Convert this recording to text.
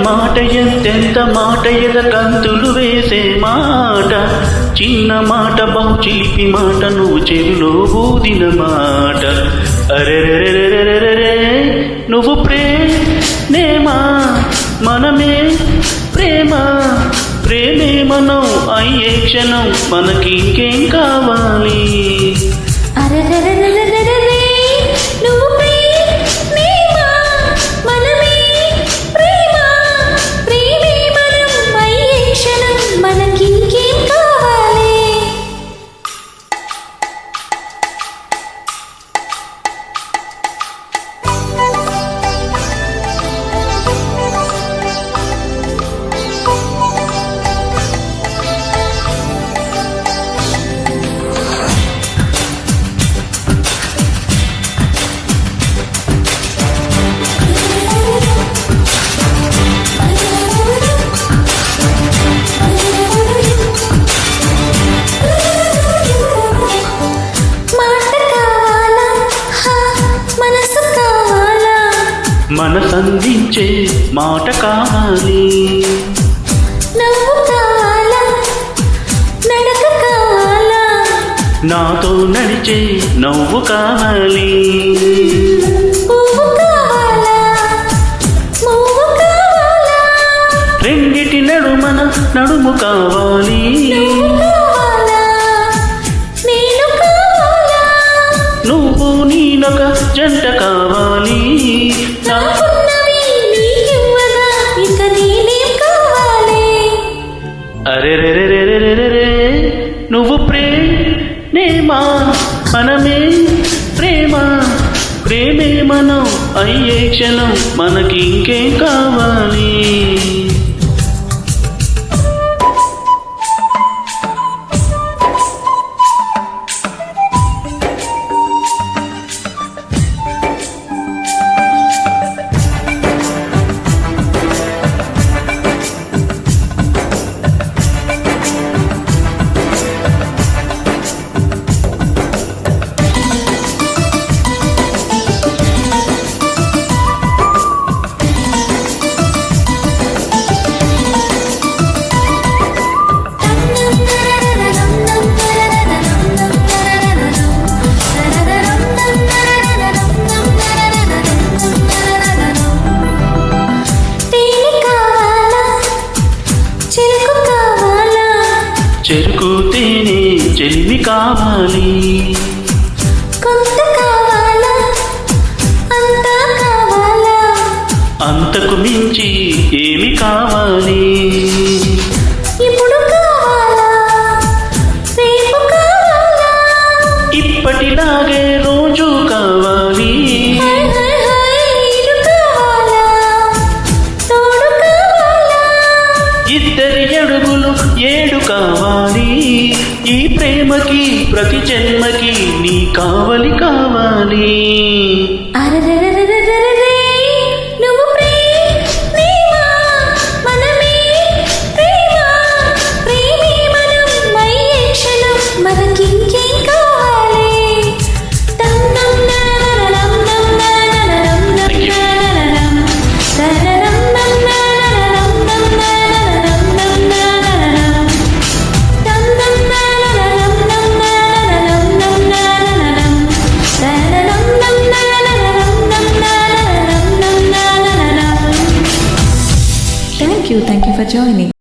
మాట ఎంతెంత మాట కంతులు వేసే మాట, చిన్న మాట బహు చిలిపి మాట, నువ్వు చెవిలో ఊదిన మాట. అరెరెరెరెరెరెరే నువ్వు ప్రేమా మనమే ప్రేమ, ప్రేమే మనం అయ్యే క్షణం మనకి ఇంకేం కావాలి. నువ్వు ప్రేమా మనమే ప్రేమ, ప్రేమే మనం అయ్యే క్షణం మనకి ఇంకేం కావాలి. మనసందించే మాట కావాలి, నవ్వు కావాలా నడక కావాలా, నాతో నడిచే నవ్వు కావాలి. పువ్వు కావాలా మువ్వు కావాలా, రెండిటి నడుమన నడుము కావాలి. నువ్వు కావాలా నేను కావాలా, నువ్వు నేనొక జంట కావాలి. నాకున్నవి నీకివ్వగా ఇక నేనేం కావాలి. అరెరెరెరెరెరెరే నువ్వు ప్రేమా మనమే ప్రేమ, ప్రేమే మనం అయ్యే క్షణం మనకి ఇంకేం కావాలి. చెరుకు తేనె చెలిమి కావాలి, కొంత కావాలా అంతా కావాలా, అంతకు మించి ఏమి కావాలి. ఇప్పుడు కావాలా రేపు కావాలా, ఇప్పటిలాగే రోజు కావాలి. ఇటు కావాలా తోడు కావాలా, ఇద్దరి అడుగులు 7 కావాలి. ఈ ప్రేమకి ప్రతి జన్మకి నీ కావలి కావాలి. నువ్వు ప్రేమా మనమే ప్రేమ, ప్రేమే మనం అయ్యే క్షణం మనకి ఇంకేం కావాలి. Thank you for joining.